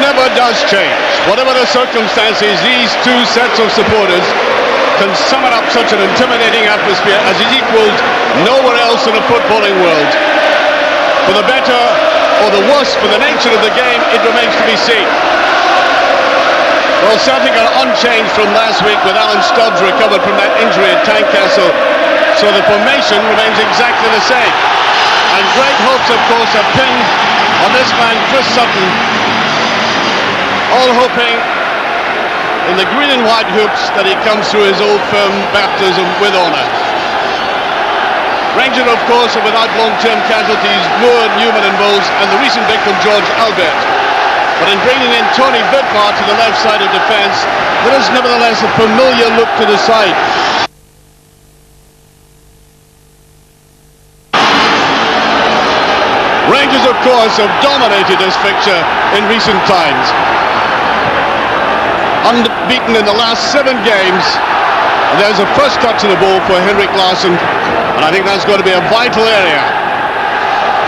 never does change. Whatever the circumstances, these two sets of supporters can summon up such an intimidating atmosphere as is equalled nowhere else in the footballing world. For the better or the worse, for the nature of the game, it remains to be seen. Well, Celtic are unchanged from last week with Alan Stubbs recovered from that injury at Tynecastle, so the formation remains exactly the same. And great hopes, of course, are pinned on this man, Chris Sutton, all hoping in the green and white hoops that he comes through his old firm baptism with honour. Rangers, of course, are without long-term casualties, Moore, Newman and Bowles, and the recent victim, George Albert. But in bringing in Tony Vidmar to the left side of defence, there is nevertheless a familiar look to the side. Rangers, of course, have dominated this fixture in recent times. Unbeaten in the last 7 games. And there's a first touch of the ball for Henrik Larsson, and I think that's going to be a vital area.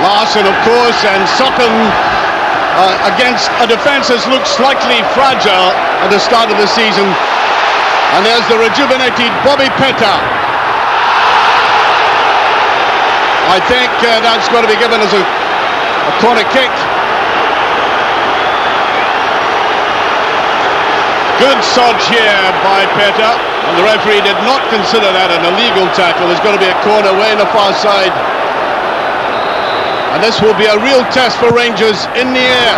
Larsson, of course, and Sutton against a defence that looked slightly fragile at the start of the season. And there's the rejuvenated Bobby Petta. I think that's going to be given as a corner kick. Good sodge here by Petta, and the referee did not consider that an illegal tackle. There's going to be a corner way on the far side, and this will be a real test for Rangers in the air.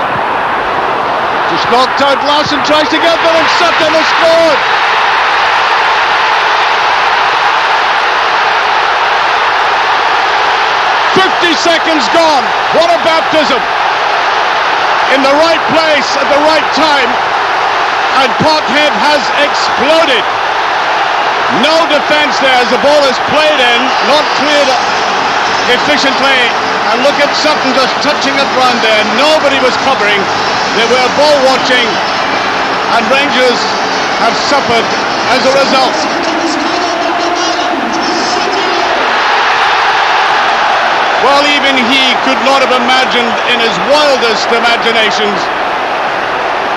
Just knocked out. Larsson tries to get there, and Sutton has scored. Seconds gone. What a baptism! In the right place at the right time, and Parkhead has exploded. No defence there as the ball is played in, not cleared efficiently. And look at Sutton just touching it round there. Nobody was covering. They were ball watching, and Rangers have suffered as a result. Well, even he could not have imagined in his wildest imaginations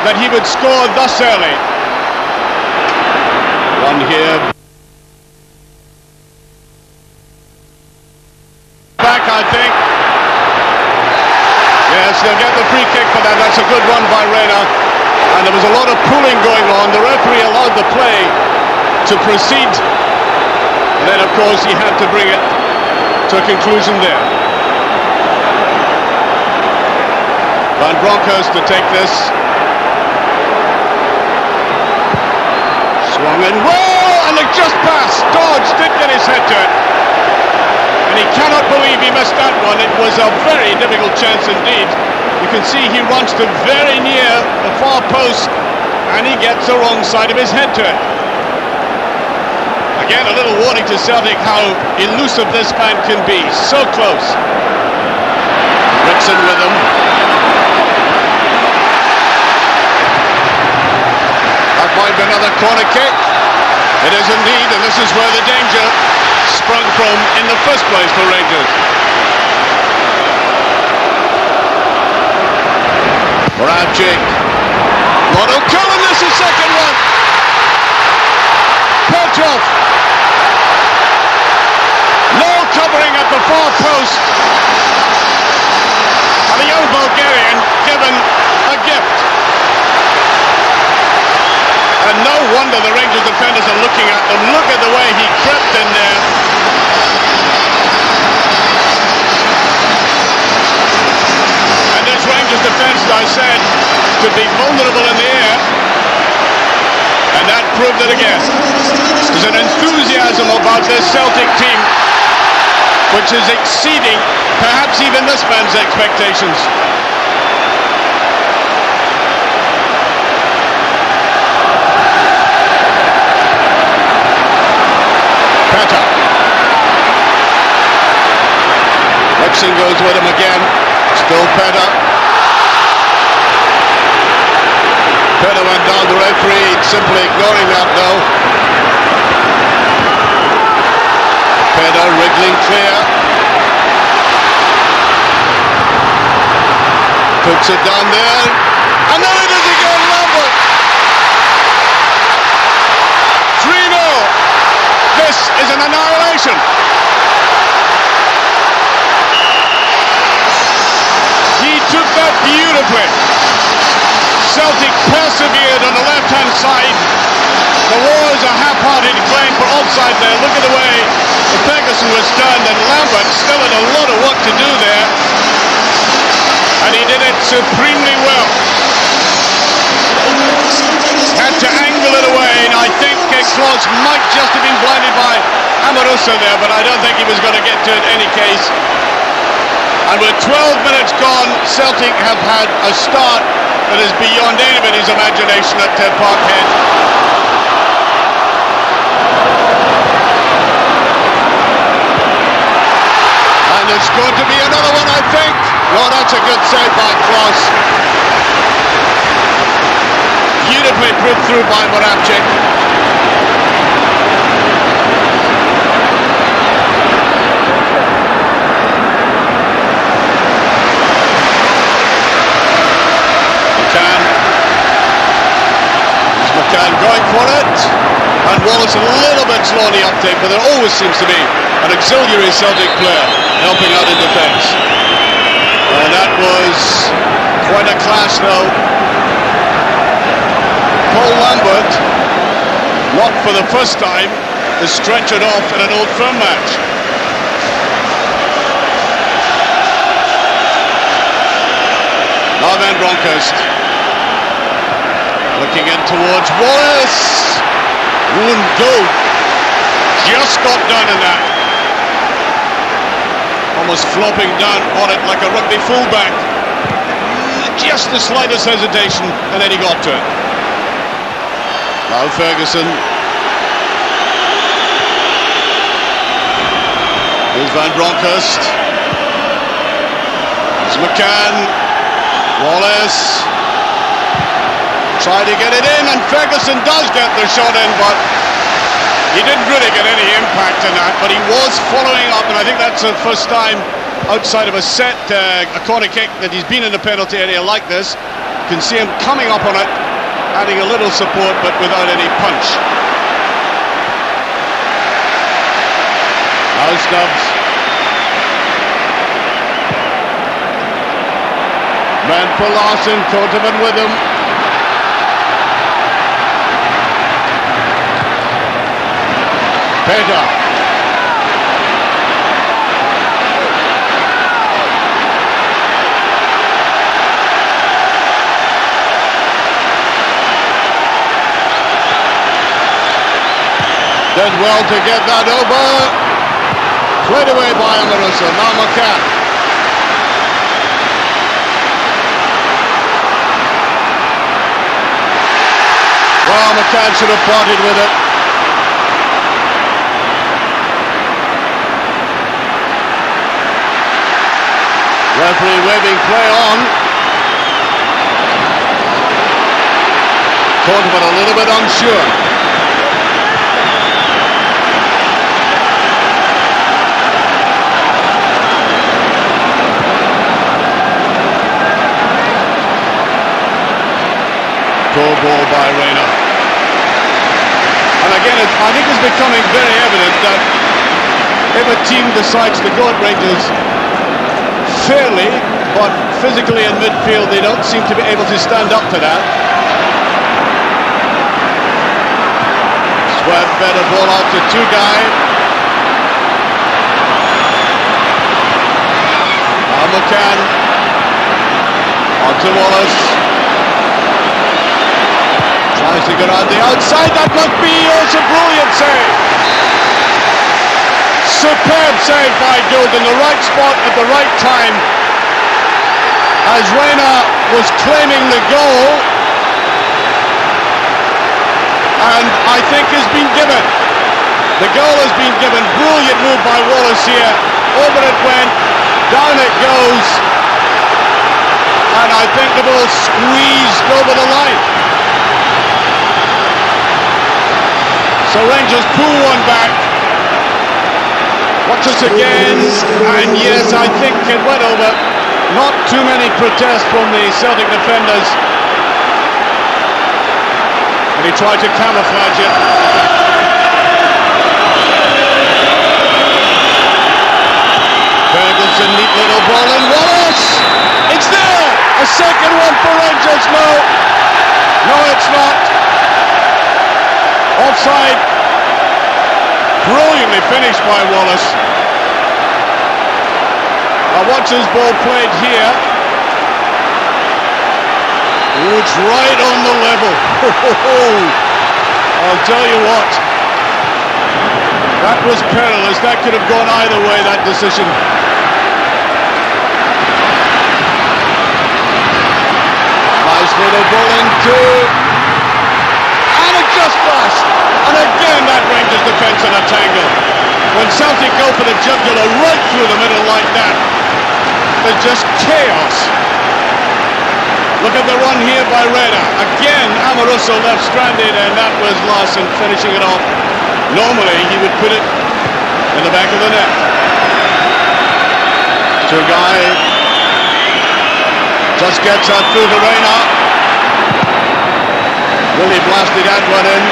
that he would score thus early. One here. Back, I think. Yes, they'll get the free kick for that. That's a good run by Reyna. And there was a lot of pulling going on. The referee allowed the play to proceed. And then, of course, he had to bring it to a conclusion there. Van Bronckhorst to take this. Swung in well, and it just passed. Dodds did get his head to it, and he cannot believe he missed that one. It was a very difficult chance indeed. You can see he runs to very near the far post, and he gets the wrong side of his head to it. Again, a little warning to Celtic how elusive this man can be. So close. Ricksen with him. Might be another corner kick. It is indeed, and this is where the danger sprung from in the first place for Rangers. Moravcik. Lotto Cullen, this is second one. Petrov. No covering at the far post. And the young Valgaeren given a gift. And no wonder the Rangers defenders are looking at them. Look at the way he crept in there. And this Rangers defence, as I said, could be vulnerable in the air. And that proved it again. There's an enthusiasm about this Celtic team which is exceeding perhaps even this man's expectations. Petta. Ricksen goes with him again. Still Petta. Petta went down the referee, simply ignoring that though. Petta wriggling clear. Puts it down there. And there it is This is an annihilation. He took that beautifully. Celtic persevered on the left-hand side. There was a half-hearted claim for offside there. Look at the way Ferguson was turned, and Lambert still had a lot of work to do there. And he did it supremely well. Had to angle it away, and I think Klos might just have been blinded by Amoruso there, but I don't think he was going to get to it in any case. And with 12 minutes gone, Celtic have had a start that is beyond anybody's imagination at Parkhead. And it's going to be another one, I think. Well, that's a good save by Klos. Beautifully put through by Moravcik. McCann going for it, and Wallace a little bit slow on the uptake, but there always seems to be an auxiliary Celtic player helping out in defence. And that was quite a clash though. Paul Lambert, not for the first time, is stretchered off in an Old Firm match. Now then Bronckhorst. Looking in towards Wallace. Gould just got done in that. Almost flopping down on it like a rugby fullback. Just the slightest hesitation, and then he got to it. Now Ferguson. Here's Bronckhorst. There's McCann. Wallace. Try to get it in, and Ferguson does get the shot in, but he didn't really get any impact in that. But he was following up, and I think that's the first time outside of a set, a corner kick, that he's been in the penalty area like this. You can see him coming up on it, adding a little support, but without any punch. Now Stubbs. Man for Larsson, Konterman with him. Petta. Did well to get that over. Played away by Amoruso. Now McCann. Well, McCann should have parted with it. Referee waving play on. Konterman a little bit unsure. Goal ball by Reyna. And again, I think it's becoming very evident that if a team decides to go at Rangers fairly, but physically in midfield they don't seem to be able to stand up to that. Sweat better ball out to Tugay. Now McCann on to Wallace. Tries to get on the outside. That must be also brilliant save. Superb save by Gould in the right spot at the right time as Reyna was claiming the goal, and I think has been given. The goal has been given. Brilliant move by Wallace here. Over it went, down it goes, and I think the ball squeezed over the line. So Rangers pull one back. Watch us again, and yes, I think it went over. Not too many protests from the Celtic defenders. And he tried to camouflage it. There's a neat little ball in. Wallace! It's there! A second one for Rangers. No, it's not. Offside. Brilliantly finished by Wallace. Now watch this ball played here. Oh, it's right on the level. I'll tell you what. That was perilous. That could have gone either way, that decision. Nice little ball in too. And it just passed. And again that Rangers defence in a tangle. When Celtic go for the jugular right through the middle like that, there's just chaos. Look at the run here by Reyna. Again Amoruso left stranded, and that was Larsson finishing it off. Normally he would put it in the back of the net. Tugay just gets that through to Reyna. Really blasted that one in.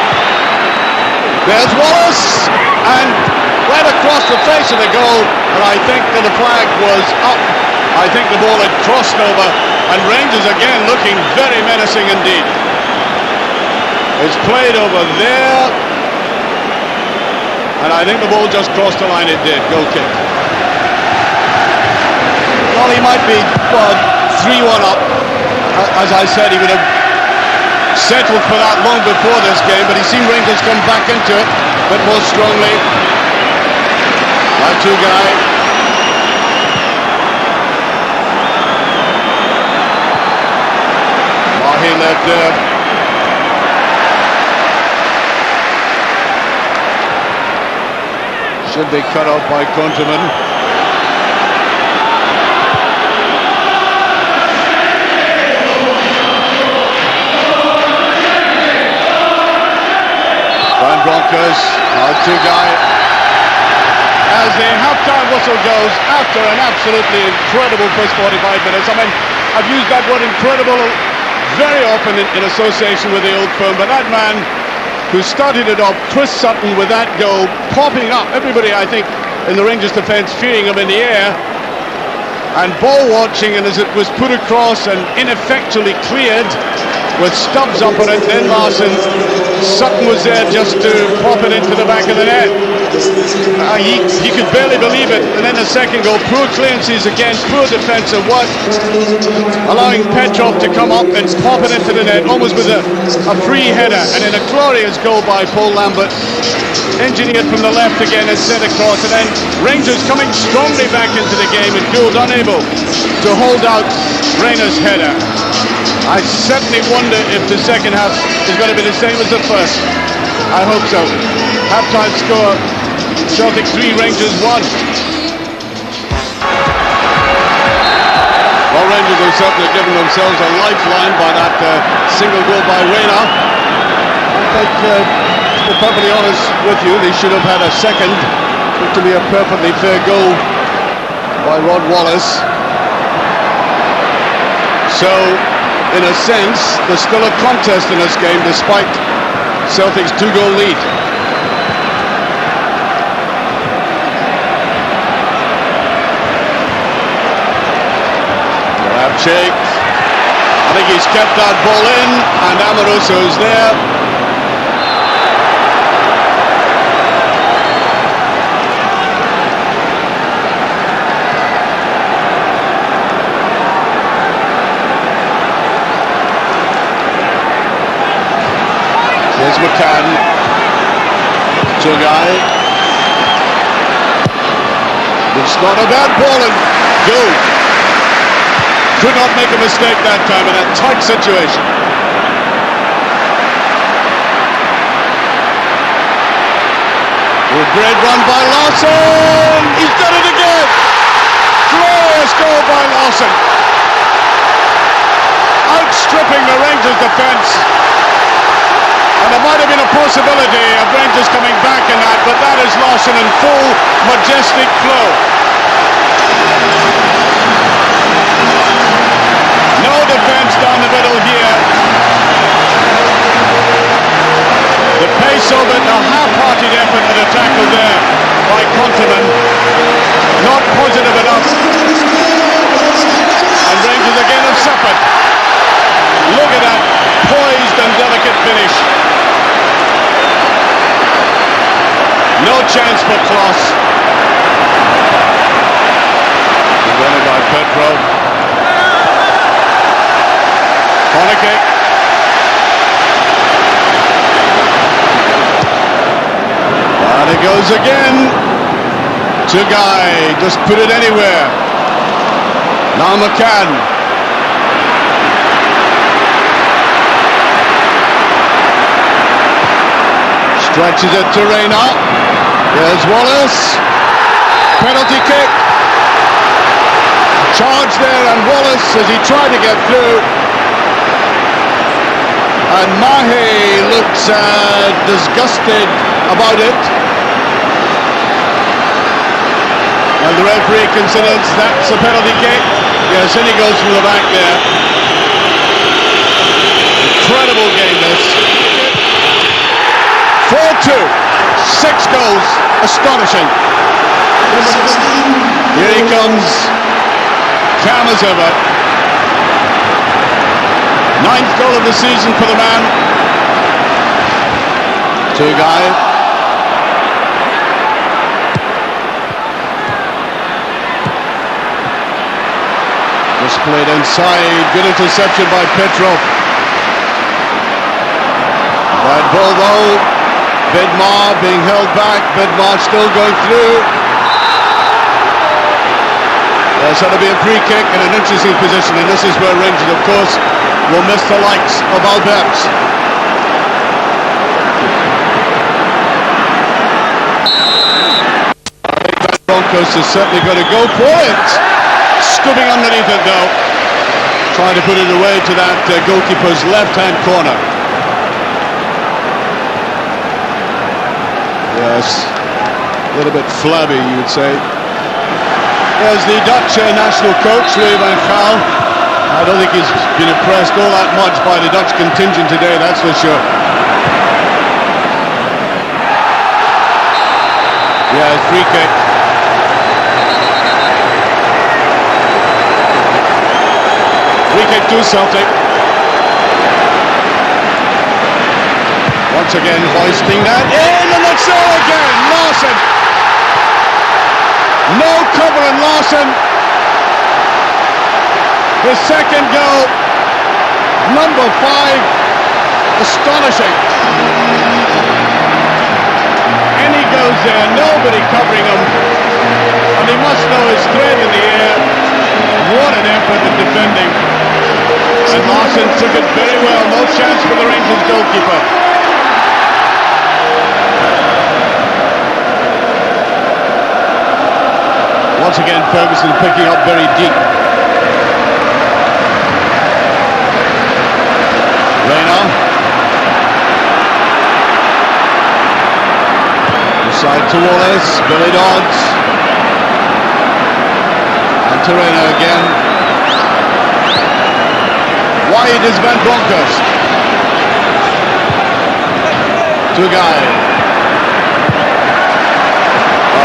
There's Wallace, and right across the face of the goal, and I think that the flag was up. I think the ball had crossed over, and Rangers again looking very menacing indeed. It's played over there, and I think the ball just crossed the line. It did. Goal kick. Well, he might be 3-1 up. As I said, he would have settled for that long before this game, but he's seen Rangers come back into it a bit more strongly. That Tugay. Mahe left there. Should be cut off by Konterman. Bronckhorst, Tugay. As the half-time whistle goes, after an absolutely incredible first 45 minutes. I mean, I've used that word incredible very often in association with the old firm, but that man who started it off, Chris Sutton, with that goal, popping up. Everybody, I think, in the Rangers defence fearing him in the air, and ball watching, and as it was put across and ineffectually cleared, with Stubbs up on it, then Larsson. Sutton was there just to pop it into the back of the net. He could barely believe it. And then the second goal, poor clearances again, poor defensive work, allowing Petrov to come up and pop it into the net, almost with a free header. And then a glorious goal by Lambert, engineered from the left again and sent across. And then Rangers coming strongly back into the game, and Gould unable to hold out Reyna's header. I certainly wonder if the second half is going to be the same as the first. I hope so. Half-time score, Celtic 3, Rangers 1. Well, Rangers have certainly given themselves a lifeline by that single goal by Reyna. I think, to be perfectly honest with you, they should have had a second. Looked to be a perfectly fair goal by Rod Wallace. So, in a sense, there's still a contest in this game despite Celtic's 2-goal lead. Moravcik, I think he's kept that ball in, and Amoruso's there. There's McCann. Tugay. It's not a bad ball, and Gould could not make a mistake that time in a tight situation. Good great run by Larsson. He's done it again. Glorious goal by Larsson. Outstripping the Rangers defence. And there might have been a possibility of Rangers coming back in that, but that is Larsson in full, majestic flow. No defence down the middle here. The pace of it, a half-hearted effort at a tackle there by Konterman. Not positive enough. happen. Look at that poised and delicate finish. No chance for Klos. Winner by Petrov. Corner kick. And it goes again. Tugay just put it anywhere. Now McCann. Stretches it to Reyna. There's Wallace. Penalty kick. Charge there, and Wallace, as he tried to get through. And Mahe looks disgusted about it. And the referee considers that's a penalty kick. Yes, and he goes from the back there. Incredible game this. 4-2. 6 goals. Astonishing. Here he comes. Calm as ever. 9th goal of the season for the man. Tugay. Just played inside. Good interception by Petrov. Bad ball though. Vidmar being held back. Vidmar still going through. So it'll be a free kick in an interesting position, and this is where Rangers, of course, will miss the likes of Lambert. Bronckhorst is certainly going to go for it. Scooping underneath it though. Trying to put it away to that goalkeeper's left-hand corner. Yes, a little bit flabby, you would say. There's the Dutch national coach, Louis van Gaal. I don't think he's been impressed all that much by the Dutch contingent today, that's for sure. Yeah, free kick. Free kick to Celtic. Once again hoisting that in, and it's there again, Larsson. No cover in Larsson. His second goal. Number 5. Astonishing. And he goes there, nobody covering him. And he must know his thread in the air. What an effort in defending. And Larsson took it very well. No chance for the Rangers goalkeeper. Once again, Ferguson picking up very deep. Reyna. Inside to Wallace. Billy Dodds. And to Reyna again. Wide is Bronckhorst. Tugay.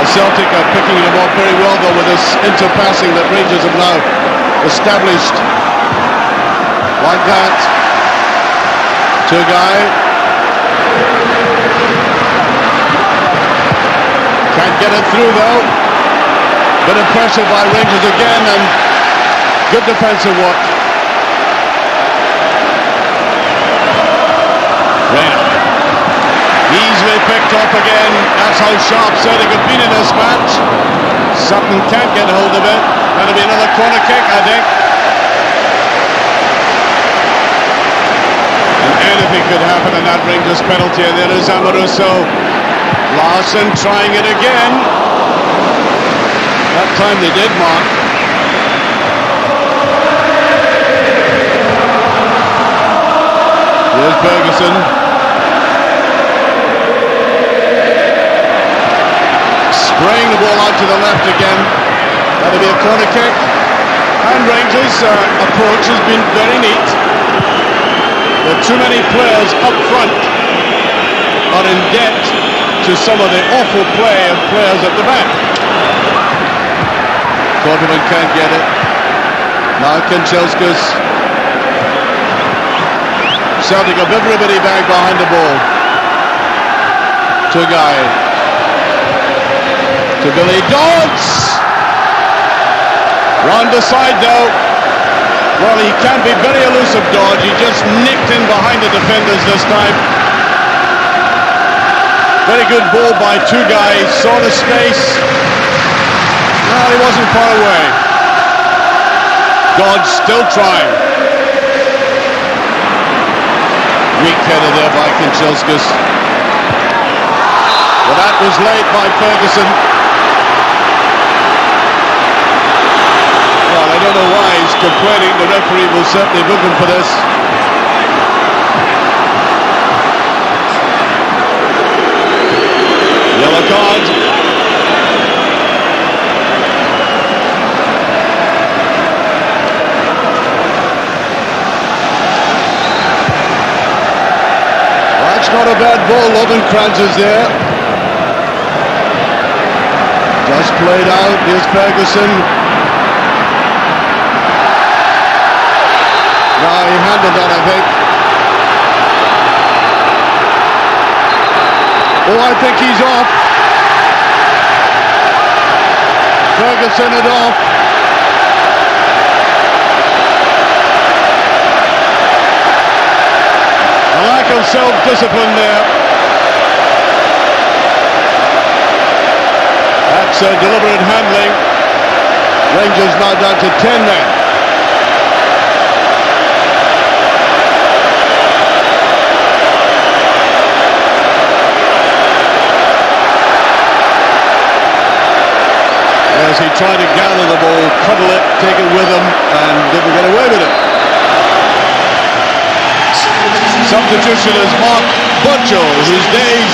Celtic are picking them up very well though with this interpassing that Rangers have now established. Like that. Tugay. Can't get it through though. Bit of pressure by Rangers again, and good defensive work. Reyna. Easily picked up again. That's how sharp Celtic have been in this match. Sutton can't get hold of it. That'll be another corner kick, I think. And anything could happen in that Rangers penalty. And there is Amoruso. Larsson trying it again. That time they did mark. Here's Ferguson. Spraying the ball out to the left again. That'll be a corner kick. And Rangers' approach has been very neat. There are too many players up front are in debt to some of the awful play of players at the back. Konterman can't get it. Now Kanchelskis. Celtic have everybody back behind the ball. Tugay. To Billy Dodds. Round the side though. Well, he can be very elusive, Dodds. He just nicked in behind the defenders this time. Very good ball by Tugay. Saw the space. Well, he wasn't far away. Dodds still trying. Weak header there by Kanchelskis. Well, that was late by Ferguson. Well, I don't know why he's complaining. The referee will certainly book him for this. Yellow card. Well, that's not a bad ball. Lovenkranes is there. Just played out. Here's Ferguson. No, he handled that, I think. Oh, I think he's off. Ferguson is off. A lack of self-discipline there. That's deliberate handling. Rangers now down to 10 men. As he tried to gather the ball, cuddle it, take it with him, and didn't get away with it. Substitution is Mark Burchill, whose days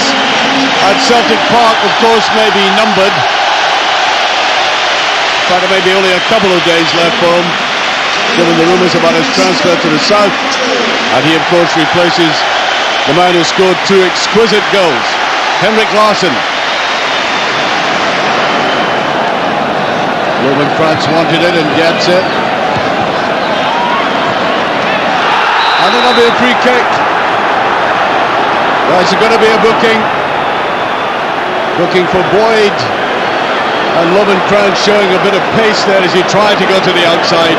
at Celtic Park, of course, may be numbered. But there may be only a couple of days left for him, given the rumours about his transfer to the south. And he, of course, replaces the man who scored 2 exquisite goals, Larsson. Lovenkranes wanted it and gets it. And it'll be a free kick. Well, it's going to be a booking. Booking for Boyd. And Lovenkranes showing a bit of pace there as he tried to go to the outside.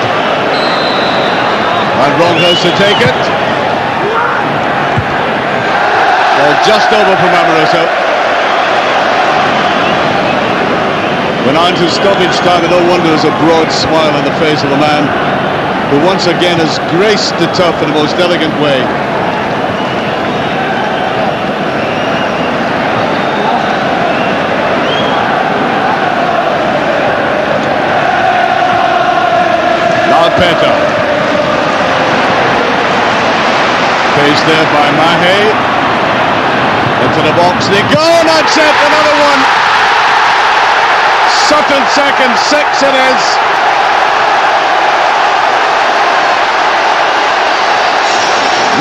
And Bronckhorst to take it. Well, just over from Amoruso. Went on to stoppage time, and no wonder there's a broad smile on the face of the man who once again has graced the turf in the most elegant way. Now Petta. Pace there by Mahe. Into the box they go, that's it, another one. Sutton second, 6 it is.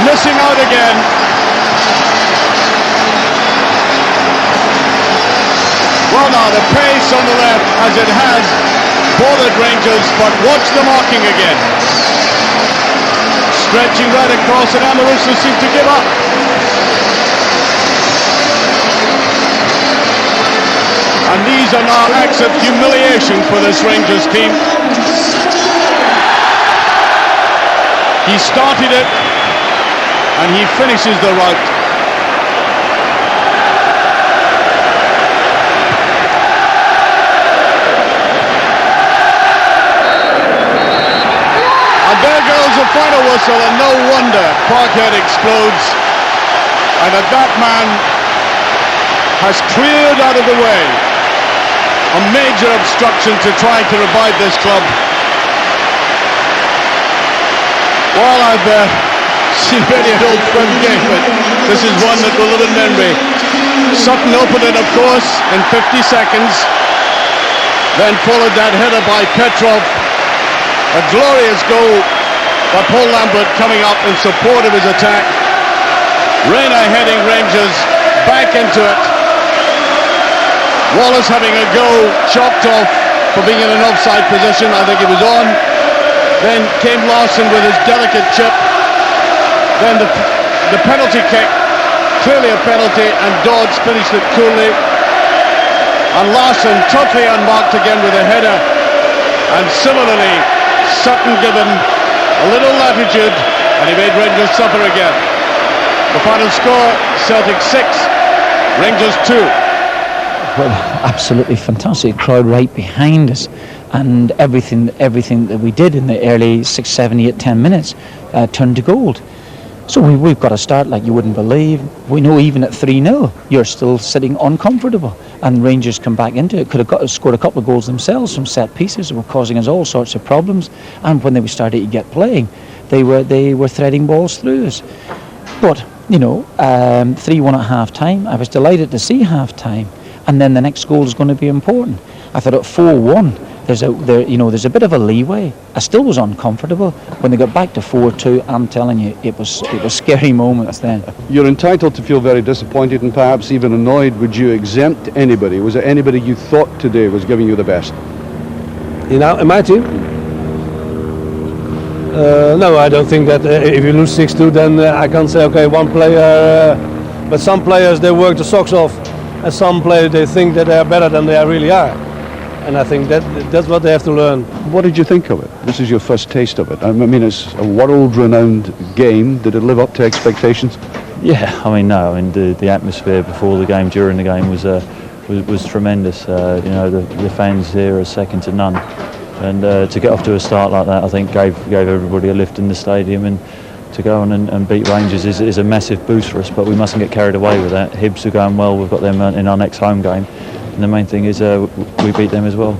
Missing out again. Well now, the pace on the left, as it has bothered Rangers, but watch the marking again. Stretching right across, and Amoruso seemed to give up. And these are now acts of humiliation for this Rangers team. He started it, and he finishes the rout. And there goes the final whistle, and no wonder Parkhead explodes. And that man has cleared out of the way a major obstruction to try to revive this club. Well, I've seen many an old firm game, but this is one that will live in memory. Sutton opened it, of course, in 50 seconds. Then followed that header by Petrov. A glorious goal by Paul Lambert coming up in support of his attack. Reyna heading Rangers back into it. Wallace having a go, chopped off for being in an offside position. I think he was on. Then came Larsson with his delicate chip. Then the the penalty kick, clearly a penalty, and Dodds finished it coolly. And Larsson totally unmarked again with a header. And similarly, Sutton given a little latitude, and he made Rangers suffer again. The final score, Celtic 6, Rangers 2. Well, absolutely fantastic crowd right behind us, and everything that we did in the early 6, 7, 8, 10 minutes turned to gold. So we've got a start like you wouldn't believe. We know even at 3-0 you're still sitting uncomfortable, and Rangers come back into it. Could have scored a couple of goals themselves from set pieces that were causing us all sorts of problems, and when they started to get playing, they were threading balls through us. But 3-1 at half time. I was delighted to see half time, and then the next goal is going to be important. I thought at 4-1 there's a bit of a leeway. I still was uncomfortable. When they got back to 4-2, I'm telling you, it was scary moments then. You're entitled to feel very disappointed and perhaps even annoyed. Would you exempt anybody? Was there anybody you thought today was giving you the best? In my team? No, I don't think that if you lose 6-2, then I can't say, okay, one player, but some players, they work the socks off, and some players, they think that they are better than they really are. And I think that's what they have to learn. What did you think of it? This is your first taste of it. I mean, it's a world-renowned game. Did it live up to expectations? Yeah, the atmosphere before the game, during the game was tremendous. The fans here are second to none, and to get off to a start like that, I think gave everybody a lift in the stadium, and to go on and beat Rangers is a massive boost for us. But we mustn't get carried away with that. Hibs are going well. We've got them in our next home game. And the main thing is we beat them as well.